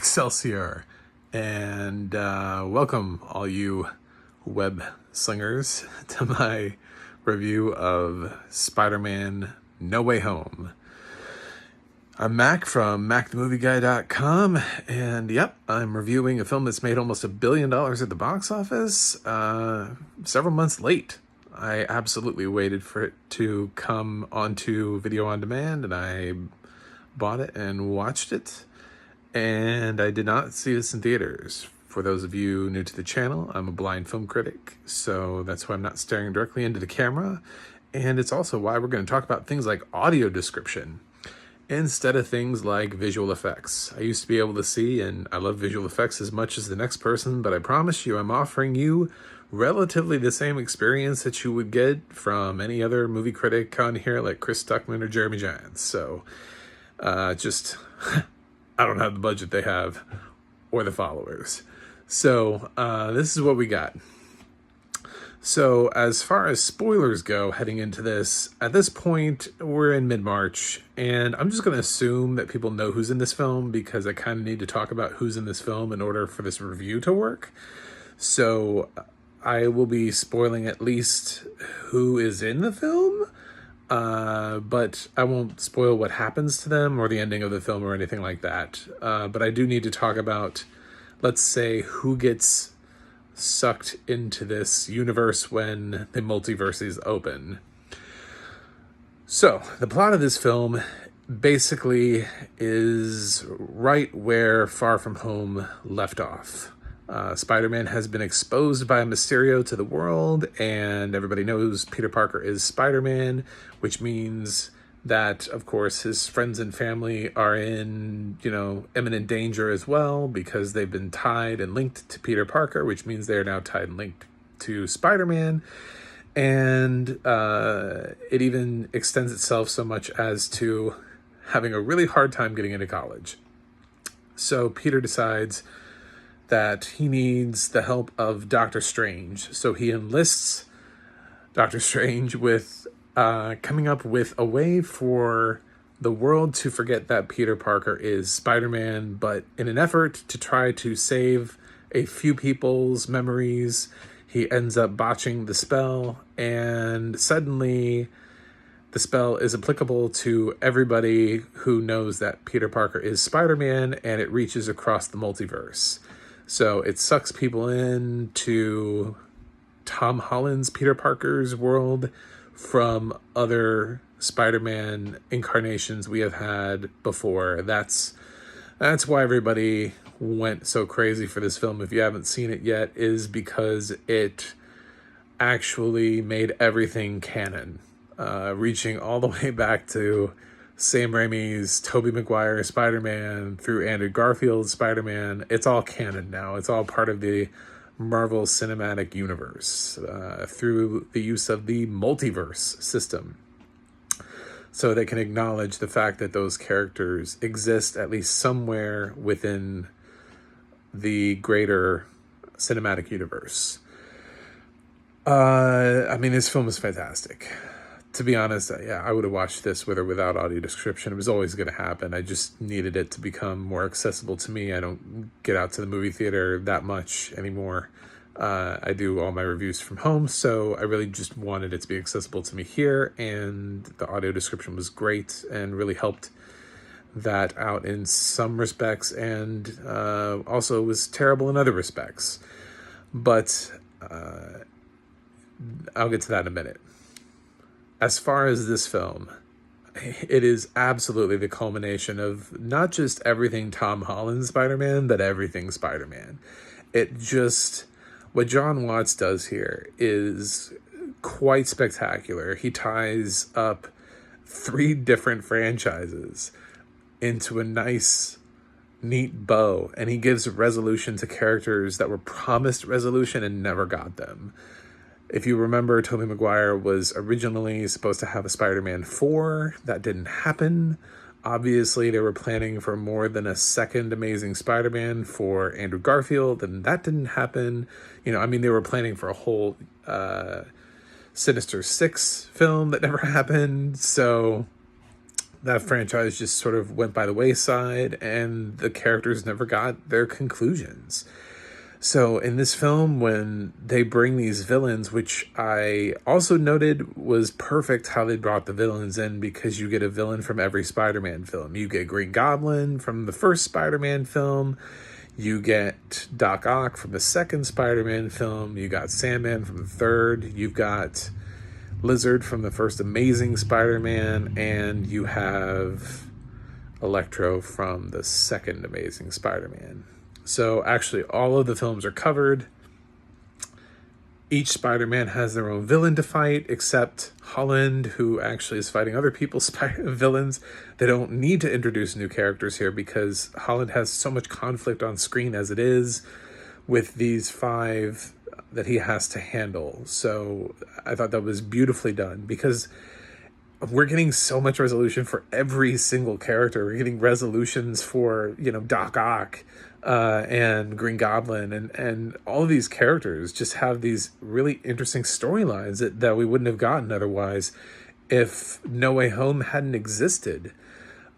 Excelsior, and welcome all you web slingers to my review of Spider-Man No Way Home. I'm Mac from MacTheMovieGuy.com, and yep, I'm reviewing a film that's made almost $1 billion at the box office several months late. I absolutely waited for it to come onto video on demand, and I bought it and watched it. And I did not see this in theaters. For those of you new to the channel, I'm a blind film critic, so that's why I'm not staring directly into the camera. And it's also why we're going to talk about things like audio description instead of things like visual effects. I used to be able to see, and I love visual effects as much as the next person, but I promise you I'm offering you relatively the same experience that you would get from any other movie critic on here like Chris Stuckman or Jeremy Jahns. So just... I don't have the budget they have or the followers. So this is what we got. So as far as spoilers go heading into this, at this point, we're in mid-March, and I'm just going to assume that people know who's in this film because I kind of need to talk about who's in this film in order for this review to work. So I will be spoiling at least who is in the film. But I won't spoil what happens to them or the ending of the film or anything like that. But I do need to talk about, let's say, who gets sucked into this universe when the multiverses open. So, the plot of this film basically is right where Far From Home left off. Spider-Man has been exposed by Mysterio to the world, and everybody knows Peter Parker is Spider-Man, which means that, of course, his friends and family are in, imminent danger as well because they've been tied and linked to Peter Parker, which means they are now tied and linked to Spider-Man. And it even extends itself so much as to having a really hard time getting into college. So Peter decides that he needs the help of Doctor Strange. So he enlists Doctor Strange with coming up with a way for the world to forget that Peter Parker is Spider-Man, but in an effort to try to save a few people's memories, he ends up botching the spell, and suddenly the spell is applicable to everybody who knows that Peter Parker is Spider-Man, and it reaches across the multiverse. So it sucks people into Tom Holland's Peter Parker's world from other Spider-Man incarnations we have had before. That's why everybody went so crazy for this film. If you haven't seen it yet, is because it actually made everything canon, reaching all the way back to Sam Raimi's Tobey Maguire Spider-Man through Andrew Garfield's Spider-Man. It's all canon now. It's all part of the Marvel Cinematic Universe through the use of the multiverse system. So they can acknowledge the fact that those characters exist at least somewhere within the greater cinematic universe. This film is fantastic. To be honest, I would have watched this with or without audio description. It was always going to happen. I just needed it to become more accessible to me. I don't get out to the movie theater that much anymore. I do all my reviews from home, so I really just wanted it to be accessible to me here, and the audio description was great and really helped that out in some respects, and also was terrible in other respects. But I'll get to that in a minute. As far as this film, it is absolutely the culmination of not just everything Tom Holland Spider-Man, but everything Spider-Man. What John Watts does here is quite spectacular. He ties up 3 different franchises into a nice, neat bow, and he gives resolution to characters that were promised resolution and never got them. If you remember, Tobey Maguire was originally supposed to have a Spider-Man 4. That didn't happen. Obviously, they were planning for more than a second Amazing Spider-Man for Andrew Garfield, and that didn't happen. They were planning for a whole Sinister Six film that never happened. So that franchise just sort of went by the wayside and the characters never got their conclusions. So in this film, when they bring these villains, which I also noted was perfect how they brought the villains in, because you get a villain from every Spider-Man film. You get Green Goblin from the first Spider-Man film. You get Doc Ock from the second Spider-Man film. You got Sandman from the third. You've got Lizard from the first Amazing Spider-Man. And you have Electro from the second Amazing Spider-Man. So actually all of the films are covered. Each Spider-Man has their own villain to fight, except Holland, who actually is fighting other people's villains. They don't need to introduce new characters here because Holland has so much conflict on screen as it is with these 5 that he has to handle. So I thought that was beautifully done, because we're getting so much resolution for every single character. We're getting resolutions for, Doc Ock and Green Goblin, and all of these characters just have these really interesting storylines that we wouldn't have gotten otherwise if No Way Home hadn't existed.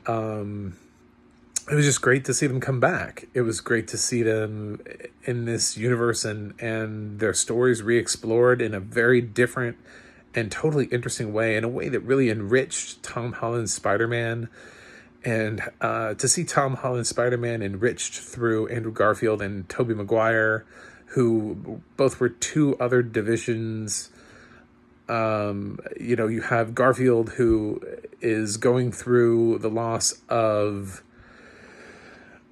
It was just great to see them come back. It was great to see them in this universe and their stories re-explored in a very different and totally interesting way, in a way that really enriched Tom Holland's Spider-Man. And to see Tom Holland's Spider-Man enriched through Andrew Garfield and Tobey Maguire, who both were 2 other divisions. You have Garfield, who is going through the loss of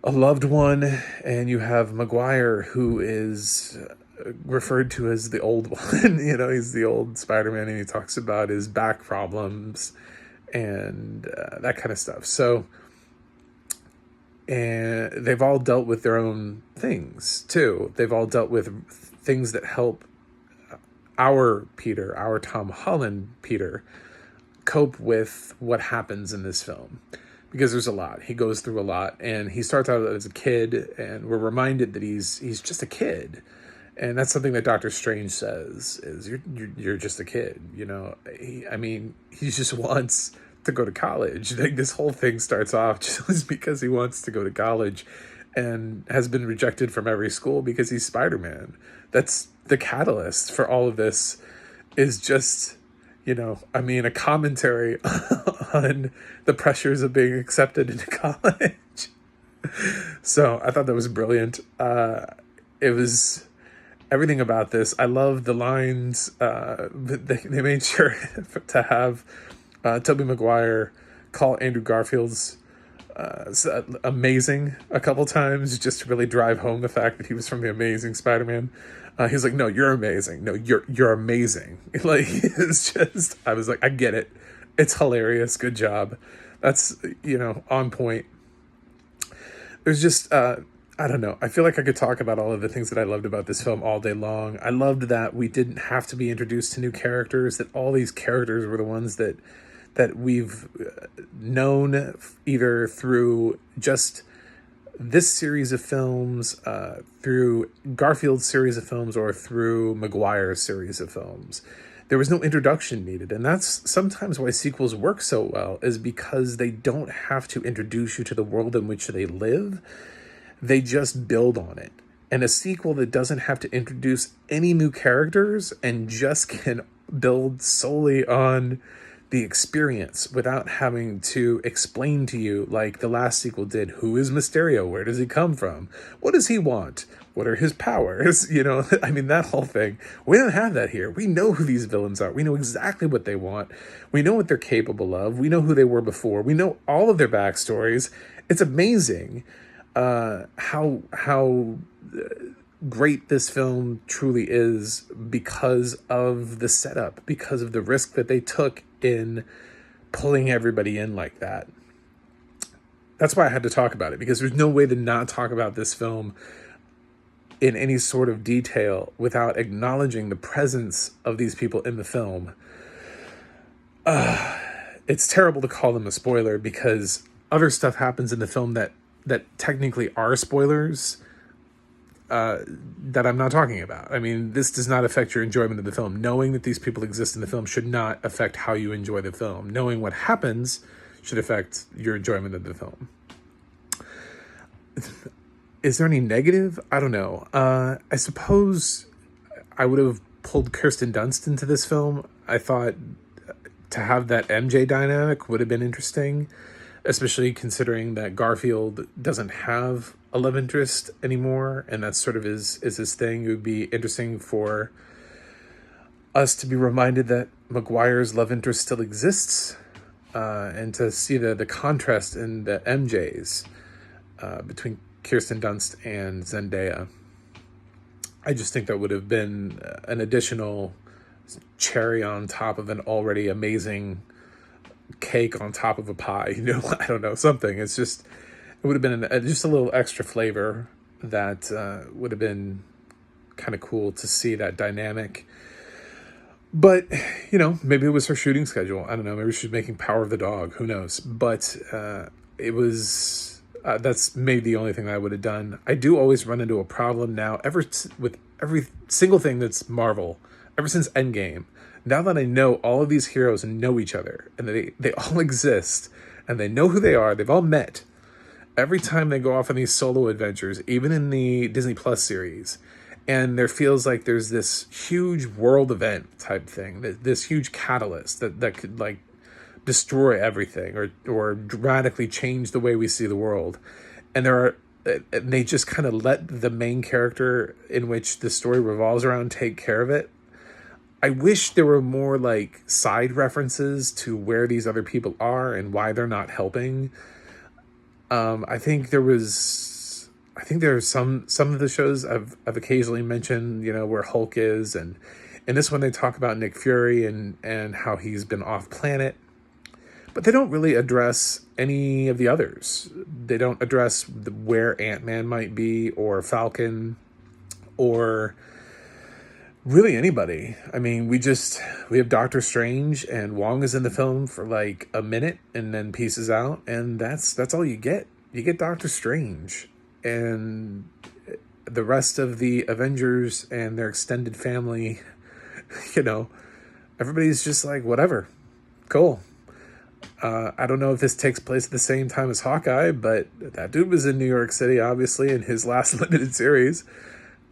a loved one, and you have Maguire, who is referred to as the old one. He's the old Spider-Man, and he talks about his back problems and that kind of stuff. So, and they've all dealt with their own things too. They've all dealt with things that help our Peter, our Tom Holland Peter, cope with what happens in this film. Because there's a lot. He goes through a lot, and he starts out as a kid, and we're reminded that he's just a kid. And that's something that Doctor Strange says, is you're just a kid, he just wants to go to college. Like, this whole thing starts off just because he wants to go to college and has been rejected from every school because he's Spider-Man. That's the catalyst for all of this, is just, a commentary on the pressures of being accepted into college. So I thought that was brilliant. It was everything about this. I love the lines. They made sure to have Tobey Maguire call Andrew Garfield's amazing a couple times, just to really drive home the fact that he was from the Amazing Spider-Man. He's like, no, you're amazing. No, you're amazing. Like, it's just, I was like, I get it. It's hilarious. Good job. That's, on point. There's just, I don't know. I feel like I could talk about all of the things that I loved about this film all day long. I loved that we didn't have to be introduced to new characters, that all these characters were the ones that we've known either through just this series of films, through Garfield's series of films, or through Maguire's series of films. There was no introduction needed, and that's sometimes why sequels work so well, is because they don't have to introduce you to the world in which they live. They just build on it. And a sequel that doesn't have to introduce any new characters and just can build solely on the experience without having to explain to you, like the last sequel did, who is Mysterio? Where does he come from? What does he want? What are his powers? That whole thing. We don't have that here. We know who these villains are. We know exactly what they want. We know what they're capable of. We know who they were before. We know all of their backstories. It's amazing how great this film truly is, because of the setup, because of the risk that they took in pulling everybody in like that. That's why I had to talk about it, because there's no way to not talk about this film in any sort of detail without acknowledging the presence of these people in the film. It's terrible to call them a spoiler, because other stuff happens in the film that technically are spoilers, that I'm not talking about. This does not affect your enjoyment of the film. Knowing that these people exist in the film should not affect how you enjoy the film. Knowing what happens should affect your enjoyment of the film. Is there any negative? I don't know. I suppose I would have pulled Kirsten Dunst into this film. I thought to have that MJ dynamic would have been interesting, especially considering that Garfield doesn't have a love interest anymore, and that sort of is his thing. It would be interesting for us to be reminded that Maguire's love interest still exists, and to see the contrast in the MJs between Kirsten Dunst and Zendaya. I just think that would have been an additional cherry on top of an already amazing cake on top of a pie. I don't know, something. It's just, it would have been just a little extra flavor that would have been kind of cool to see that dynamic. But, maybe it was her shooting schedule. I don't know. Maybe she's making Power of the Dog. Who knows? But it was... that's maybe the only thing I would have done. I do always run into a problem now, with every single thing that's Marvel, ever since Endgame. Now that I know all of these heroes know each other, and they all exist, and they know who they are, they've all met. Every time they go off on these solo adventures, even in the Disney Plus series, and there feels like there's this huge world event type thing, this huge catalyst that could destroy everything or dramatically change the way we see the world. And they just kind of let the main character in which the story revolves around take care of it. I wish there were more side references to where these other people are and why they're not helping. I think there's some of the shows I've occasionally mentioned, where Hulk is, and in this one they talk about Nick Fury and how he's been off planet. But they don't really address any of the others. They don't address where Ant-Man might be, or Falcon, or really anybody. I mean, we have Doctor Strange, and Wong is in the film for a minute and then pieces out, and that's all you get. You get Doctor Strange, and the rest of the Avengers and their extended family, everybody's just whatever, cool. I don't know if this takes place at the same time as Hawkeye, but that dude was in New York City, obviously, in his last limited series.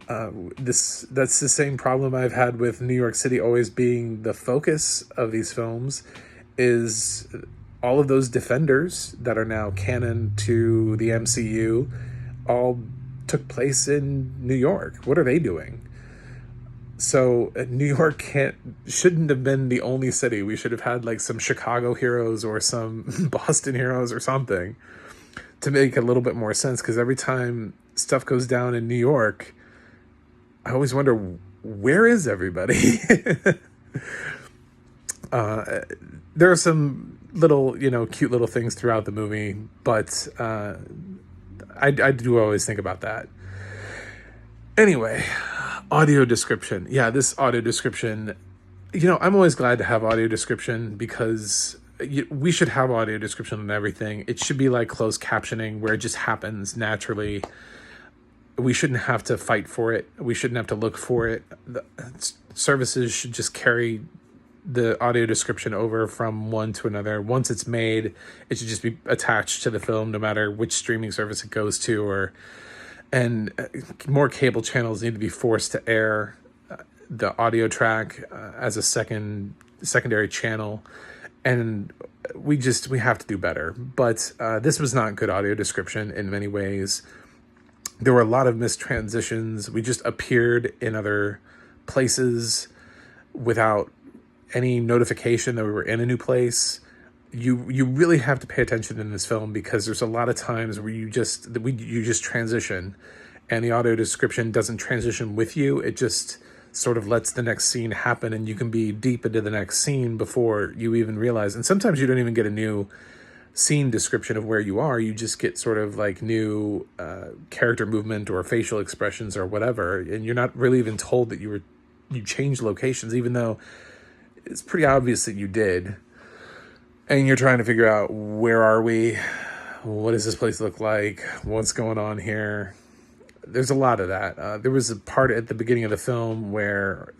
That's the same problem I've had with New York City always being the focus of these films, is all of those Defenders that are now canon to the MCU all took place in New York. What are they doing? So New York shouldn't have been the only city. We should have had some Chicago heroes or some Boston heroes or something to make a little bit more sense. Because every time stuff goes down in New York, I always wonder, where is everybody? There are some little, cute little things throughout the movie, but I do always think about that. Anyway, audio description. Yeah, this audio description, I'm always glad to have audio description, because we should have audio description on everything. It should be like closed captioning, where it just happens naturally. We shouldn't have to fight for it. We shouldn't have to look for it. The services should just carry the audio description over from one to another. Once it's made, it should just be attached to the film, no matter which streaming service it goes to, and more cable channels need to be forced to air the audio track as a secondary channel, and we have to do better. But this was not good audio description in many ways. There were a lot of missed transitions. We just appeared in other places without any notification that we were in a new place. You really have to pay attention in this film, because there's a lot of times where you just transition, and the audio description doesn't transition with you. It just sort of lets the next scene happen, and you can be deep into the next scene before you even realize. And sometimes you don't even get a new scene description of where you are. You just get sort of new character movement or facial expressions or whatever, and you're not really even told that you changed locations, even though it's pretty obvious that you did. And you're trying to figure out, where are we? What does this place look like? What's going on here? There's a lot of that. There was a part at the beginning of the film where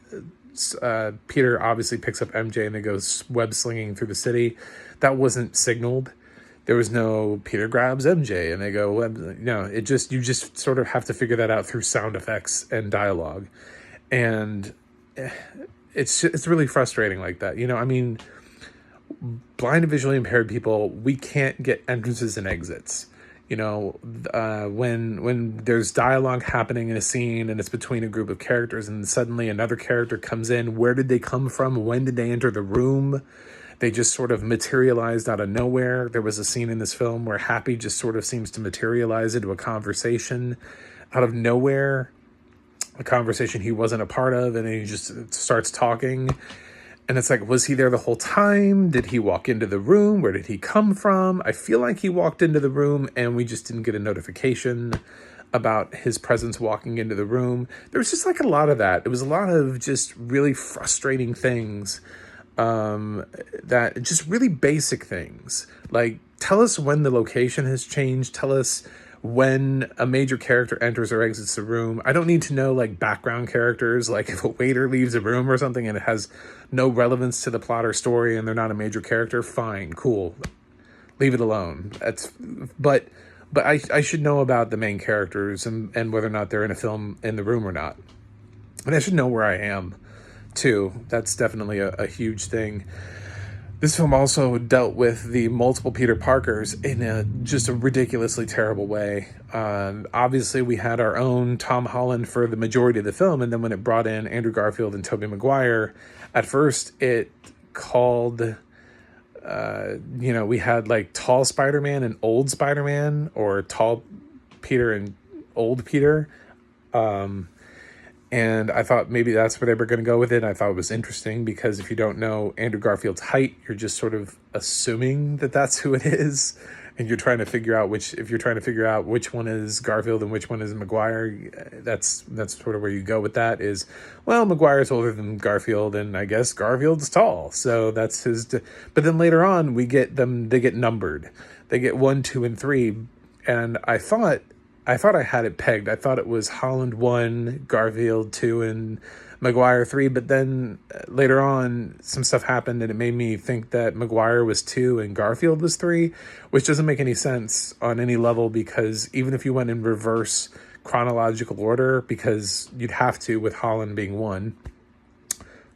Peter obviously picks up MJ and they go web slinging through the city. That wasn't signaled. There was no Peter grabs MJ and they go, well, you just sort of have to figure that out through sound effects and dialogue. And it's really frustrating like that. I mean, blind and visually impaired people, we can't get entrances and exits. When there's dialogue happening in a scene and it's between a group of characters and suddenly another character comes in, where did they come from? When did they enter the room? They just sort of materialized out of nowhere. There was a scene in this film where Happy just sort of seems to materialize into a conversation out of nowhere, a conversation he wasn't a part of, and he just starts talking. And it's like, was he there the whole time? Did he walk into the room? Where did he come from? I feel like he walked into the room and we just didn't get a notification about his presence walking into the room. There was just like a lot of that. It was a lot of just really frustrating things, that just really basic things. Like, tell us when the location has changed. Tell us when a major character enters or exits the room. I don't need to know like background characters, like if a waiter leaves a room or something and it has no relevance to the plot or story and they're not a major character, fine, cool. Leave it alone. But I should know about the main characters and whether or not they're in a film in the room or not. And I should know where I am too. That's definitely a huge thing. This film also dealt with the multiple Peter Parkers in just a ridiculously terrible way. Obviously, we had our own Tom Holland for the majority of the film, and then when it brought in Andrew Garfield and Tobey Maguire, at first it called, we had like tall Spider-Man and old Spider-Man, or tall Peter and old Peter. And I thought maybe that's where they were going to go with it. I thought it was interesting because if you don't know Andrew Garfield's height, you're just sort of assuming that that's who it is. And you're trying to figure out which one is Garfield and which one is Maguire. That's sort of where you go with that is, well, Maguire's older than Garfield and I guess Garfield's tall. So that's his. But then later on they get numbered. They get 1, 2, and 3. And I thought I had it pegged. I thought it was Holland 1, Garfield 2, and Maguire 3. But then later on, some stuff happened and it made me think that Maguire was 2 and Garfield was 3, which doesn't make any sense on any level because even if you went in reverse chronological order, because you'd have to with Holland being 1,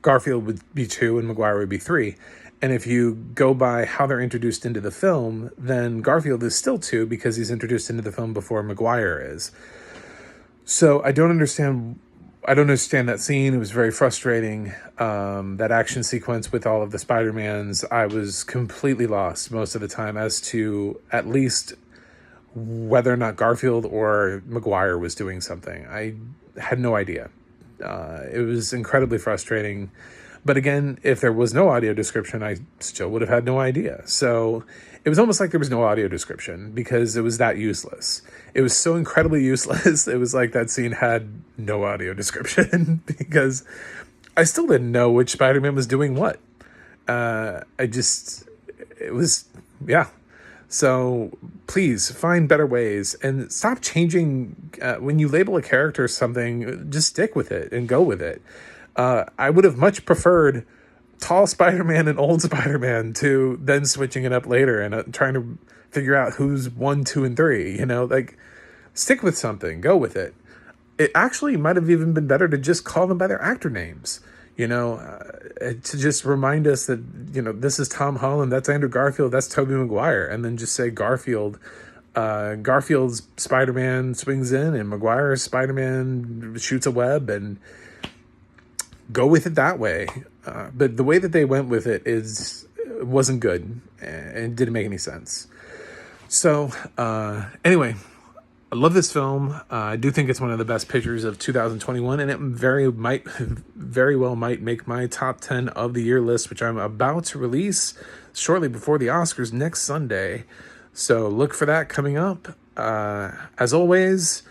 Garfield would be 2 and Maguire would be 3. And if you go by how they're introduced into the film, then Garfield is still 2 because he's introduced into the film before Maguire is. So I don't understand that scene. It was very frustrating. That action sequence with all of the Spider-Mans, I was completely lost most of the time as to at least whether or not Garfield or Maguire was doing something. I had no idea. It was incredibly frustrating. But again, if there was no audio description, I still would have had no idea. So it was almost like there was no audio description because it was that useless. It was so incredibly useless. It was like that scene had no audio description because I still didn't know which Spider-Man was doing what. So please find better ways and stop changing. When you label a character something, just stick with it and go with it. I would have much preferred tall Spider-Man and old Spider-Man to then switching it up later and trying to figure out who's 1, 2, and 3, like stick with something, go with it. It actually might have even been better to just call them by their actor names, to just remind us that, this is Tom Holland, that's Andrew Garfield, that's Tobey Maguire, and then just say Garfield's Spider-Man swings in and Maguire's Spider-Man shoots a web and go with it that way. But the way that they went with it wasn't good and didn't make any sense. So anyway, I love this film. I do think it's one of the best pictures of 2021, and it very well might make my top 10 of the year list, which I'm about to release shortly before the Oscars next Sunday. So look for that coming up. As always,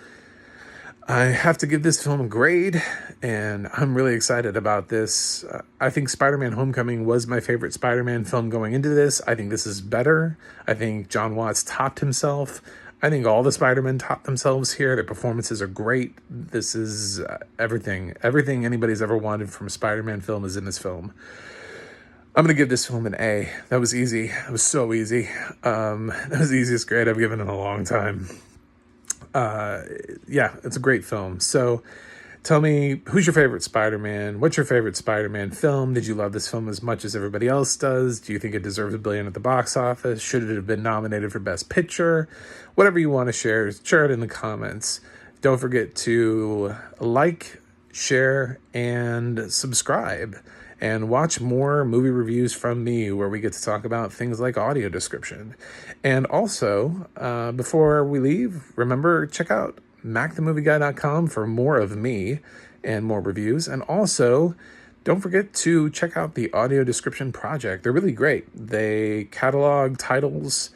I have to give this film a grade, and I'm really excited about this. I think Spider-Man Homecoming was my favorite Spider-Man film going into this. I think this is better. I think John Watts topped himself. I think all the Spider-Men topped themselves here. Their performances are great. This is everything. Everything anybody's ever wanted from a Spider-Man film is in this film. I'm going to give this film an A. That was easy. That was so easy. That was the easiest grade I've given in a long time. Yeah, it's a great film. So tell me, who's your favorite Spider-Man? What's your favorite Spider-Man film? Did you love this film as much as everybody else does? Do you think it deserves $1 billion at the box office? Should it have been nominated for Best Picture? Whatever you want to share it in the comments. Don't forget to like, share, and subscribe. And watch more movie reviews from me where we get to talk about things like audio description. And also, before we leave, remember, check out macthemovieguy.com for more of me and more reviews. And also, don't forget to check out the Audio Description Project. They're really great. They catalog titles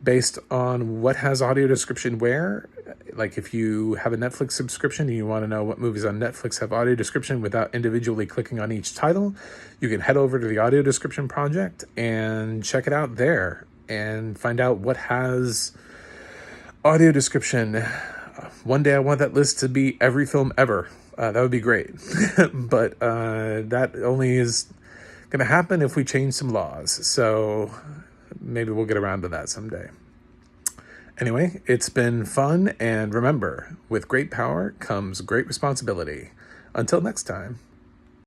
based on what has audio description where. Like if you have a Netflix subscription and you want to know what movies on Netflix have audio description without individually clicking on each title, you can head over to the Audio Description Project and check it out there and find out what has audio description. One day I want that list to be every film ever. That would be great. But that only is going to happen if we change some laws. So maybe we'll get around to that someday. Anyway, it's been fun, and remember, with great power comes great responsibility. Until next time.